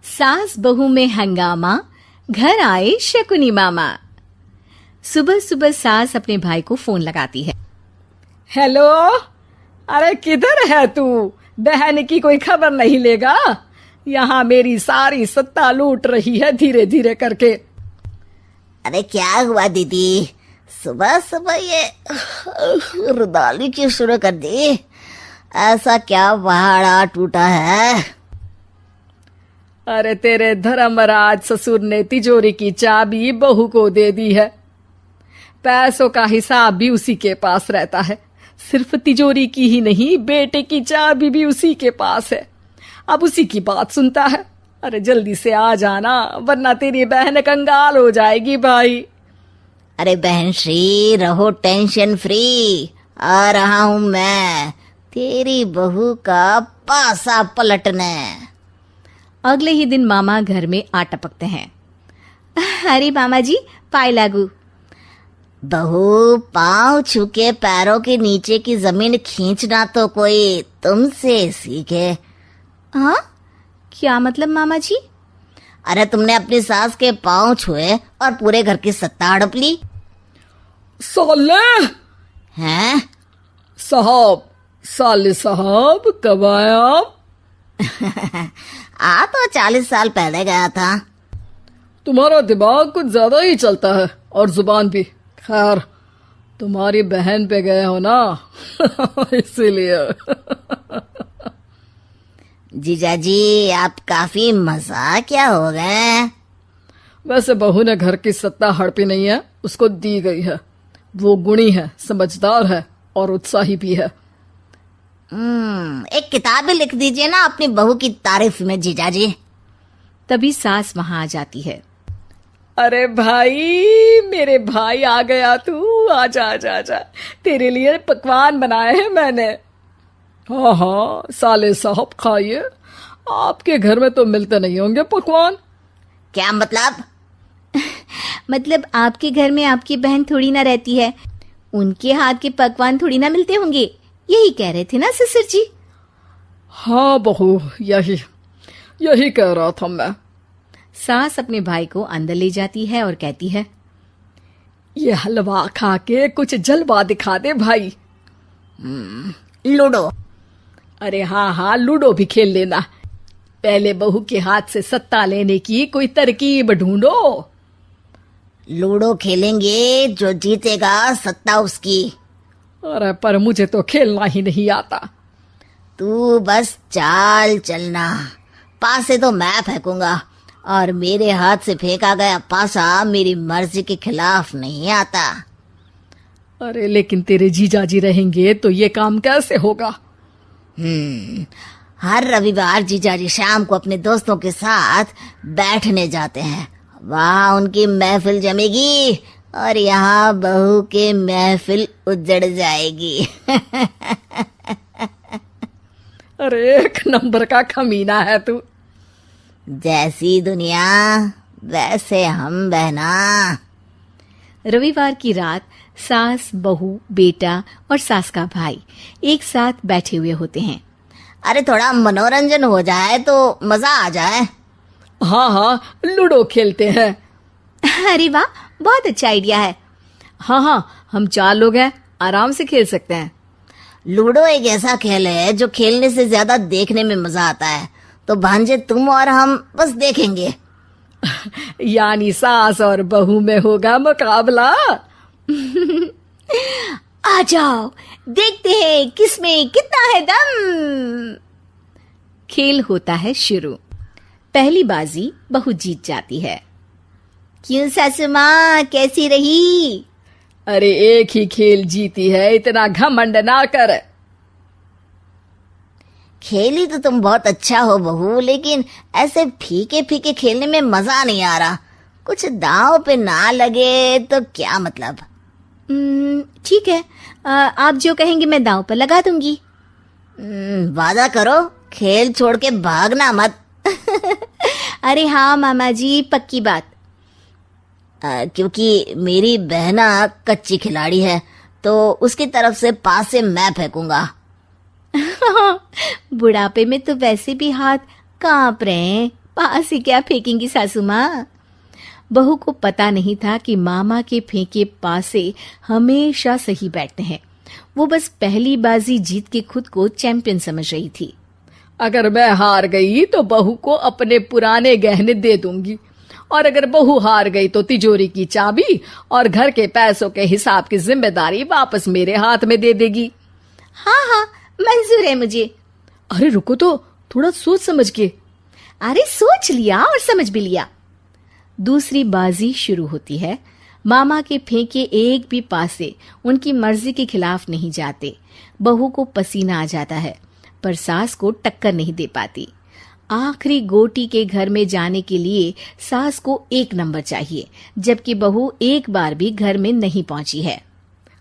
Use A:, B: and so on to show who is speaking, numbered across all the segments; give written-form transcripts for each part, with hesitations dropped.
A: सास बहू में हंगामा, घर आए शकुनी मामा। सुबह सुबह सास अपने भाई को फोन लगाती है।
B: हेलो, अरे किधर है तू? बहन की कोई खबर नहीं लेगा? यहाँ मेरी सारी सत्ता लूट रही है धीरे धीरे करके।
C: अरे क्या हुआ दीदी, सुबह सुबह ये रुदाली क्यों शुरू कर दी? ऐसा क्या पहाड़ा टूटा है?
B: अरे तेरे धर्मराज ससुर ने तिजोरी की चाबी बहू को दे दी है। पैसों का हिसाब भी उसी के पास रहता है। सिर्फ तिजोरी की ही नहीं, बेटे की चाबी भी उसी के पास है। अब उसी की बात सुनता है। अरे जल्दी से आ जाना, वरना तेरी बहन कंगाल हो जाएगी भाई।
C: अरे बहन श्री, रहो टेंशन फ्री, आ रहा हूं मैं तेरी बहू का पासा पलटने।
A: अगले ही दिन मामा घर में आ टपकते हैं। अरे मामा जी, पाए लागू।
C: बहू, पाँव छूके पैरों के नीचे की जमीन खींचना तो कोई तुमसे सीखे।
A: हाँ, क्या मतलब मामा जी?
C: अरे तुमने अपनी सास के पाँव छुए और पूरे घर की सत्ता हड़प ली।
B: साले
C: हैं?
B: साले साहब कब आए आप?
C: आ तो 40 साल पहले गया था।
B: तुम्हारा दिमाग कुछ ज्यादा ही चलता है और जुबान भी। खैर, तुम्हारी बहन पे गए हो ना इसीलिए।
C: जीजाजी, आप काफी मजाकिया हो गए।
B: वैसे बहू ने घर की सत्ता हड़पी नहीं है, उसको दी गई है। वो गुणी है, समझदार है और उत्साही भी है।
C: एक किताब भी लिख दीजिए ना अपनी बहू की तारीफ में जीजाजी।
A: तभी सास वहां आ जाती है।
B: अरे भाई, मेरे भाई आ गया तू। आजा आजा आजा, तेरे लिए पकवान बनाए हैं मैंने। हाँ हाँ साले साहब, खाइए। आपके घर में तो मिलते नहीं होंगे पकवान।
C: क्या मतलब?
A: मतलब आपके घर में आपकी बहन थोड़ी ना रहती है, उनके हाथ के पकवान थोड़ी ना मिलते होंगे, यही कह रहे थे ना ससुर जी?
B: हाँ बहू, यही कह रहा था मैं।
A: सास अपने भाई को अंदर ले जाती है और कहती है,
B: ये हलवा खा के कुछ जलवा दिखा दे भाई।
C: लूडो?
B: अरे हाँ हाँ, लूडो भी खेल लेना। पहले बहू के हाथ से सत्ता लेने की कोई तरकीब ढूंढो।
C: लूडो खेलेंगे, जो जीतेगा सत्ता उसकी।
B: अरे पर मुझे तो खेलना ही नहीं आता।
C: तू बस चाल चलना, पासे तो मैं फेंकूंगा और मेरे हाथ से फेंका गया पासा मेरी मर्जी के खिलाफ नहीं आता।
B: अरे लेकिन तेरे जीजाजी रहेंगे तो ये काम कैसे होगा?
C: हर रविवार जीजाजी शाम को अपने दोस्तों के साथ बैठने जाते हैं। वहाँ उनकी महफिल जमेगी और यहाँ बहू के महफिल उजड़ जाएगी।
B: अरे एक नंबर का कमीना है तू।
C: जैसी दुनिया वैसे हम बहना।
A: रविवार की रात सास, बहू, बेटा और सास का भाई एक साथ बैठे हुए होते हैं।
C: अरे थोड़ा मनोरंजन हो जाए तो मजा आ जाए।
B: हाँ हाँ, लूडो खेलते हैं।
A: अरे वाह, बहुत अच्छा आइडिया है।
B: हाँ हाँ, हम 4 लोग हैं, आराम से खेल सकते हैं।
C: लूडो एक ऐसा खेल है जो खेलने से ज्यादा देखने में मजा आता है। तो भांजे तुम और हम बस देखेंगे।
B: यानी सास और बहू में होगा मुकाबला।
A: आ जाओ, देखते हैं किसमें कितना है दम। खेल होता है शुरू। पहली बाजी बहू जीत जाती है।
C: क्यों सासू माँ, कैसी रही?
B: अरे एक ही खेल जीती है, इतना घमंड ना कर।
C: खेली तो तुम बहुत अच्छा हो बहू, लेकिन ऐसे फीके फीके खेलने में मजा नहीं आ रहा। कुछ दांव पे ना लगे तो क्या मतलब?
A: ठीक है, आप जो कहेंगे मैं दांव पर लगा दूंगी।
C: वादा करो, खेल छोड़ के भागना मत।
A: अरे हाँ मामा जी, पक्की बात।
C: क्योंकि मेरी बहना कच्ची खिलाड़ी है, तो उसकी तरफ से पास से मैं फेंकूंगा।
A: बुढ़ापे में तो वैसे भी हाथ कांप रहे हैं, पास ही क्या फेंकेंगी सासू माँ। बहू को पता नहीं था कि मामा के फेंके पासे हमेशा सही बैठते हैं। वो बस पहली बाजी जीत के खुद को चैंपियन समझ रही थी।
B: अगर मैं हार गई तो बहू को अपने पुराने गहने दे दूंगी, और अगर बहू हार गई तो तिजोरी की चाबी और घर के पैसों के हिसाब की जिम्मेदारी वापस मेरे हाथ में दे देगी।
A: हाँ हाँ, मंजूर है मुझे।
B: अरे रुको तो, थोड़ा सोच समझ के।
A: अरे सोच लिया और समझ भी लिया। दूसरी बाजी शुरू होती है। मामा के फेंके एक भी पासे उनकी मर्जी के खिलाफ नहीं जाते। बहू को पसीना आ जाता है, पर सास को टक्कर नहीं दे पाती। आखिरी गोटी के घर में जाने के लिए सास को 1 नंबर चाहिए, जबकि बहू एक बार भी घर में नहीं पहुंची है।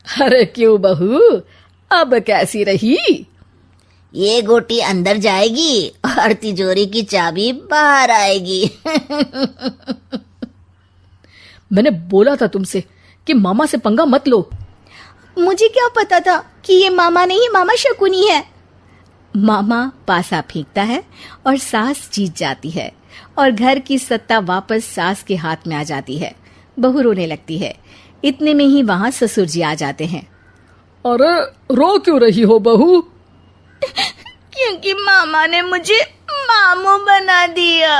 B: अरे क्यों बहू, अब कैसी रही?
C: ये गोटी अंदर जाएगी और तिजोरी की चाबी बाहर आएगी।
B: मैंने बोला था तुमसे कि मामा से पंगा मत लो।
A: मुझे क्या पता था कि ये मामा नहीं, मामा शकुनी है। मामा पासा फेंकता है और सास जीत जाती है और घर की सत्ता वापस सास के हाथ में आ जाती है। बहू रोने लगती है। इतने में ही वहां ससुर जी आ जाते हैं।
B: अरे रो क्यों रही हो बहू?
A: क्योंकि मामा ने मुझे मामू बना दिया।